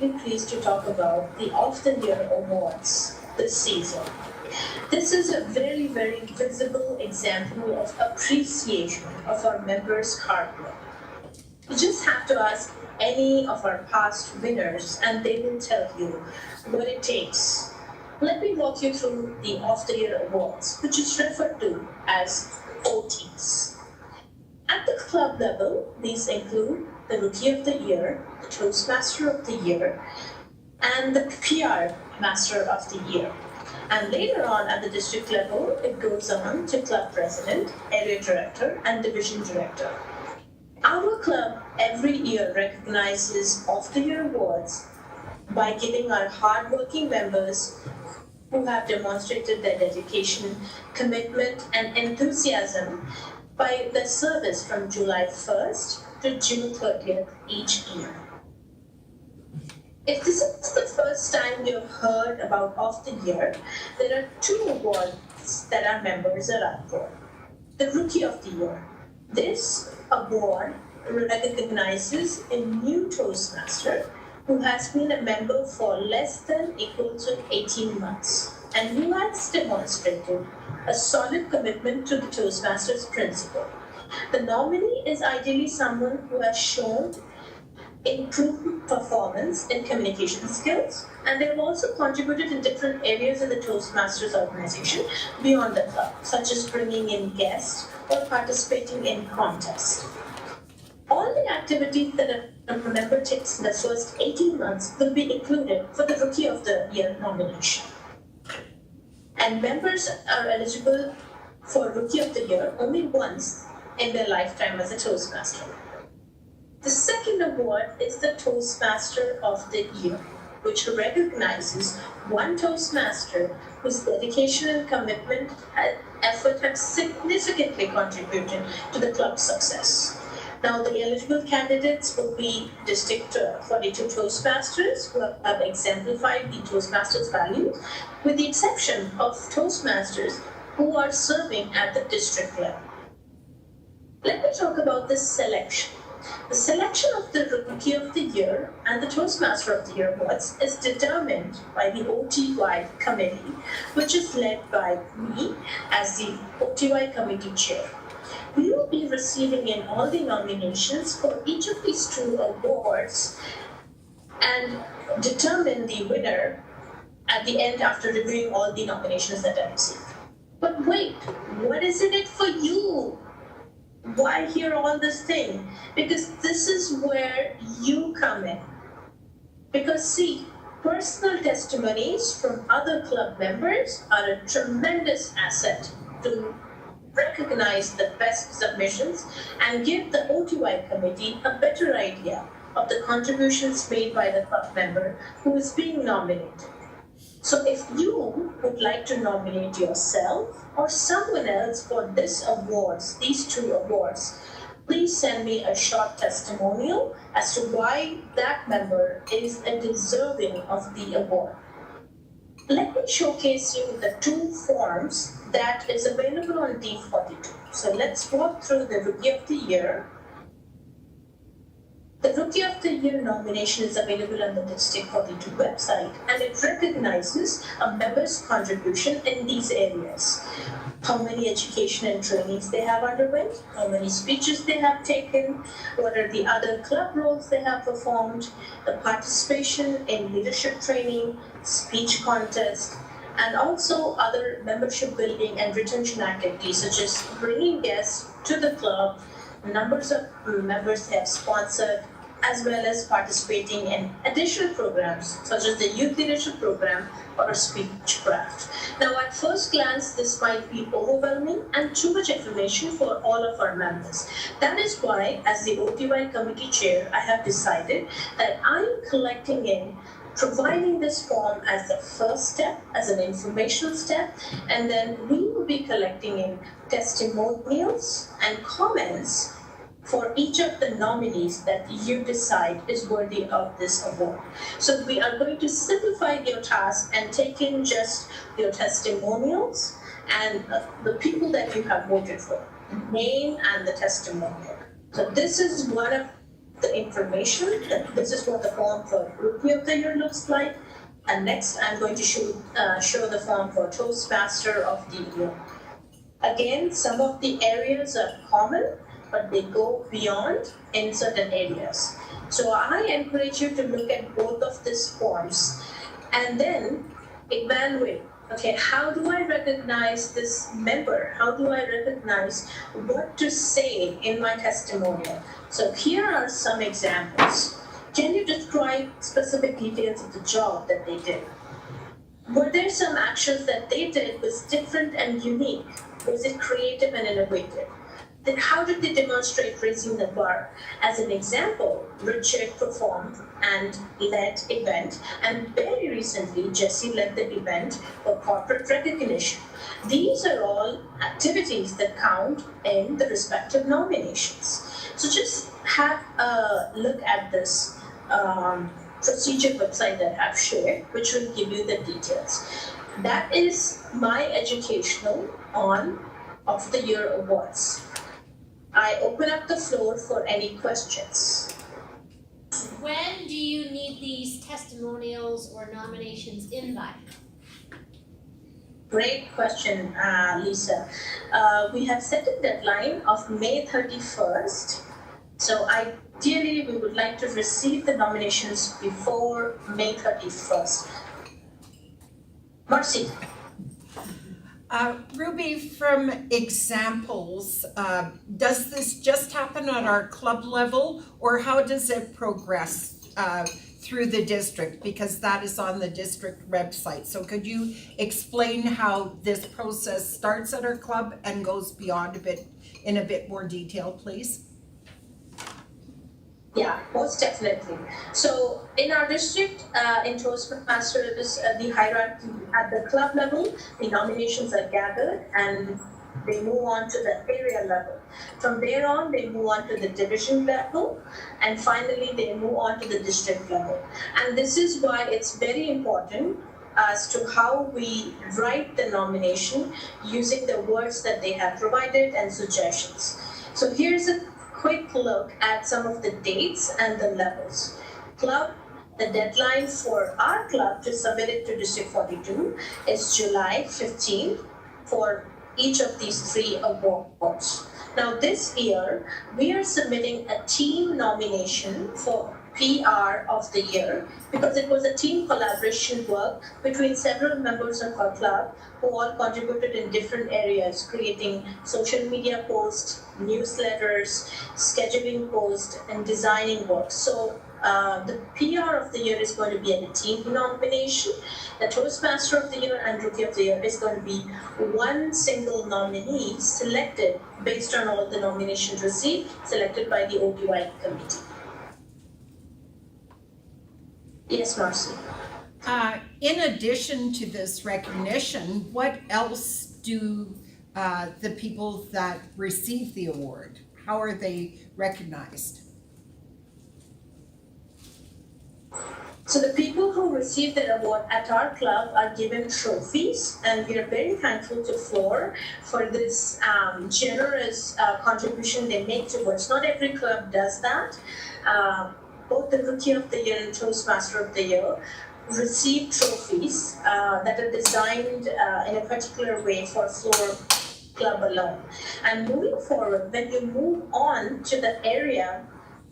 really pleased to talk about the Of the Year Awards this season. This is a very, very visible example of appreciation of our members' hard work. You just have to ask any of our past winners and they will tell you what it takes. Let me walk you through the Of the Year Awards, which is referred to as OTs. At the club level, these include the Rookie of the Year, the Toastmaster of the Year, and the PR Master of the Year. And later on at the district level, it goes on to Club President, Area Director, and Division Director. Our club every year recognizes Of the Year awards by giving our hardworking members who have demonstrated their dedication, commitment, and enthusiasm by their service from July 1st to June 30th each year. If this is the first time you've heard about Of the Year, there are two awards that our members are up for. The Rookie of the Year. This award recognizes a new Toastmaster who has been a member for less than equal to 18 months and who has demonstrated a solid commitment to the Toastmasters principle. The nominee is ideally someone who has shown improved performance in communication skills, and they've also contributed in different areas of the Toastmasters organization beyond the club, such as bringing in guests or participating in contests. All the activities that a member takes in the first 18 months will be included for the Rookie of the Year nomination. And members are eligible for Rookie of the Year only once in their lifetime as a Toastmaster. The second award is the Toastmaster of the Year, which recognizes one Toastmaster whose dedication and commitment and effort have significantly contributed to the club's success. Now, the eligible candidates will be District 42 Toastmasters who have exemplified the Toastmasters values, with the exception of Toastmasters who are serving at the district level. Let me talk about this selection. The selection of the Rookie of the Year and the Toastmaster of the Year awards is determined by the OTY committee, which is led by me as the OTY committee chair. We will be receiving in all the nominations for each of these two awards and determine the winner at the end after reviewing all the nominations that I received. But wait, what is in it for you? Why hear all this thing? Because this is where you come in. Because see, personal testimonies from other club members are a tremendous asset to recognize the best submissions and give the OTY committee a better idea of the contributions made by the club member who is being nominated. So if you would like to nominate yourself or someone else for these two awards, please send me a short testimonial as to why that member is deserving of the award. Let me showcase you the two forms that is available on D42. So let's walk through the Rookie of the Year. The Rookie of the Year nomination is available on the District 42 website, and it recognizes a member's contribution in these areas. How many education and trainings they have underwent, how many speeches they have taken, what are the other club roles they have performed, the participation in leadership training, speech contest, and also other membership building and retention activities such as bringing guests to the club, numbers of members they have sponsored, as well as participating in additional programs such as the Youth Leadership Program or Speechcraft. Now, at first glance, this might be overwhelming and too much information for all of our members. That is why, as the OTY committee chair, I have decided that I'm providing this form as the first step, as an informational step, and then we will be collecting in testimonials and comments for each of the nominees that you decide is worthy of this award. So we are going to simplify your task and take in just your testimonials and the people that you have voted for, name and the testimonial. So this is one of the information. This is what the form for Rookie of the Year looks like. And next, I'm going to show the form for Toastmaster of the Year. Again, some of the areas are common, but they go beyond in certain areas. So I encourage you to look at both of these forms and then evaluate, okay, how do I recognize this member? How do I recognize what to say in my testimonial? So here are some examples. Can you describe specific details of the job that they did? Were there some actions that they did was different and unique? Was it creative and innovative? Then how did they demonstrate raising the bar? As an example, Richard performed and led event, and very recently, Jesse led the event for corporate recognition. These are all activities that count in the respective nominations. So just have a look at this procedure website that I've shared, which will give you the details. That is my educational on of the year awards. I open up the floor for any questions. When do you need these testimonials or nominations in by? Great question, Lisa. We have set a deadline of May 31st. So ideally, we would like to receive the nominations before May 31st. Marcy. Ruby, from examples, does this just happen at our club level, or how does it progress through the district? Because that is on the district website. So could you explain how this process starts at our club and goes beyond in a bit more detail, please? Yeah, most definitely. So in our district, in Toastmasters, the hierarchy at the club level, the nominations are gathered and they move on to the area level. From there on, they move on to the division level, and finally they move on to the district level. And this is why it's very important as to how we write the nomination using the words that they have provided and suggestions. So here's a quick look at some of the dates and the levels. Club, the deadline for our club to submit it to District 42 is July 15th for each of these 3 awards. Now this year, we are submitting a team nomination for PR of the year because it was a team collaboration work between several members of our club who all contributed in different areas, creating social media posts, newsletters, scheduling posts, and designing work. So the PR of the year is going to be a team nomination. The Toastmaster of the year and Rookie of the year is going to be one single nominee selected based on all the nominations received, selected by the OTY committee. Yes, Marcy. In addition to this recognition, what else do the people that receive the award, how are they recognized? So the people who receive the award at our club are given trophies, and we are very thankful to Floor for this generous contribution they make towards. Not every club does that. Both the Rookie of the Year and Toastmaster of the Year receive trophies that are designed in a particular way for Floor Club alone. And moving forward, when you move on to the area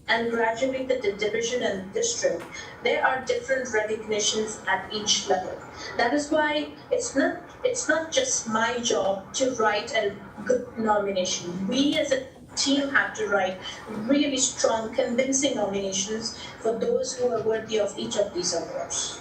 and gradually the division and district, there are different recognitions at each level. That is why it's not just my job to write a good nomination. We as a team have to write really strong, convincing nominations for those who are worthy of each of these awards.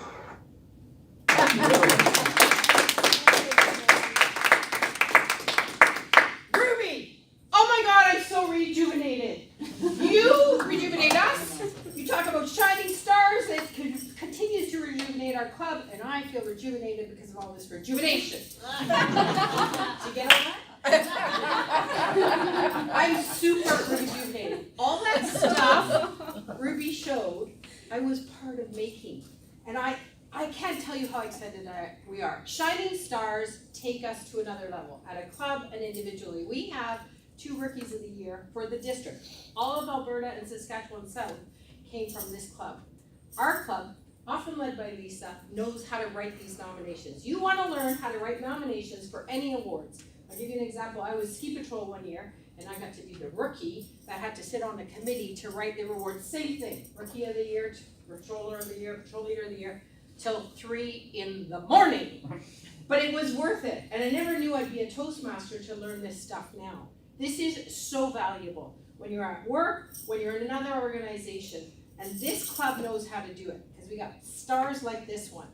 Ruby! Oh my God, I'm so rejuvenated. You rejuvenate us. You talk about shining stars that continues to rejuvenate our club, and I feel rejuvenated because of all this rejuvenation. Did you get all that? I'm super rejuvenated. All that stuff Ruby showed, I was part of making. And I can't tell you how excited we are. Shining stars take us to another level. At a club and individually, we have 2 rookies of the year for the district. All of Alberta and Saskatchewan South came from this club. Our club, often led by Lisa, knows how to write these nominations. You want to learn how to write nominations for any awards. I'll give you an example. I was ski patrol one year, and I got to be the rookie that had to sit on the committee to write the awards. Same thing, rookie of the year, patroller of the year, patrol leader of the year, till 3 in the morning. But it was worth it, and I never knew I'd be a Toastmaster to learn this stuff now. This is so valuable when you're at work, when you're in another organization, and this club knows how to do it, because we got stars like this one.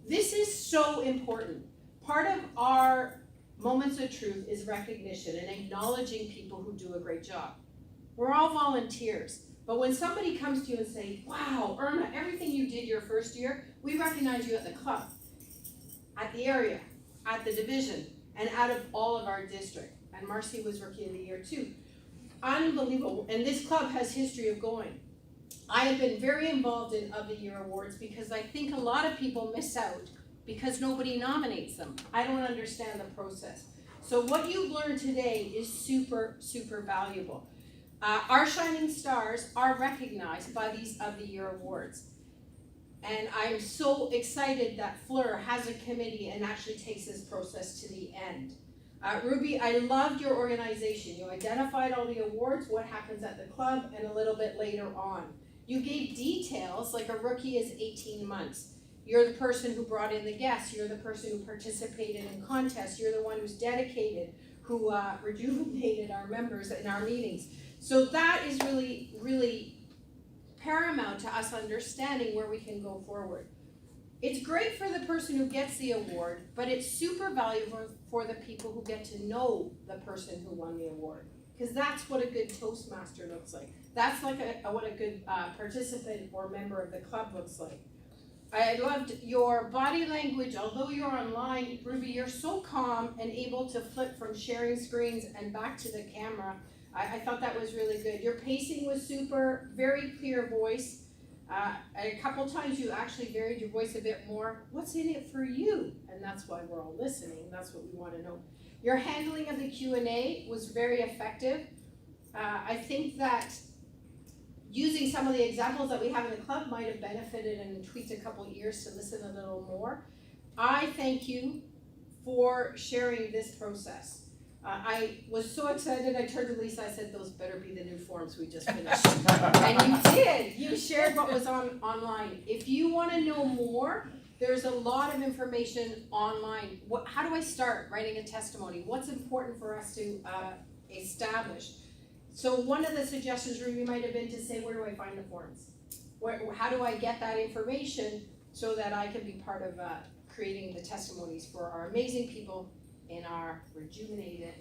This is so important. Part of our moments of truth is recognition and acknowledging people who do a great job. We're all volunteers, but when somebody comes to you and say, wow, Irma, everything you did your first year, we recognize you at the club, at the area, at the division, and out of all of our district. And Marcy was Rookie of the Year too. Unbelievable, and this club has history of going. I have been very involved in of the year awards because I think a lot of people miss out because nobody nominates them. I don't understand the process. So what you've learned today is super, super valuable. Our shining stars are recognized by these of the year awards. And I'm so excited that Fleur has a committee and actually takes this process to the end. Ruby, I loved your organization. You identified all the awards, what happens at the club, and a little bit later on. You gave details, like a rookie is 18 months. You're the person who brought in the guests. You're the person who participated in contests. You're the one who's dedicated, who rejuvenated our members in our meetings. So that is really, really paramount to us understanding where we can go forward. It's great for the person who gets the award, but it's super valuable for the people who get to know the person who won the award. Because that's what a good Toastmaster looks like. That's like what a good participant or member of the club looks like. I loved your body language. Although you're online, Ruby, you're so calm and able to flip from sharing screens and back to the camera. I thought that was really good. Your pacing was super, very clear voice. A couple times you actually varied your voice a bit more. What's in it for you? And that's why we're all listening. That's what we want to know. Your handling of the Q&A was very effective. I think that using some of the examples that we have in the club might have benefited and tweaked a couple ears to listen a little more. I thank you for sharing this process. I was so excited, I turned to Lisa, I said, those better be the new forms we just finished. And you did, you shared what was online. If you wanna know more, there's a lot of information online. How do I start writing a testimony? What's important for us to establish? So one of the suggestions, Ruby, might have been to say, where do I find the forms? How do I get that information so that I can be part of creating the testimonies for our amazing people in our rejuvenated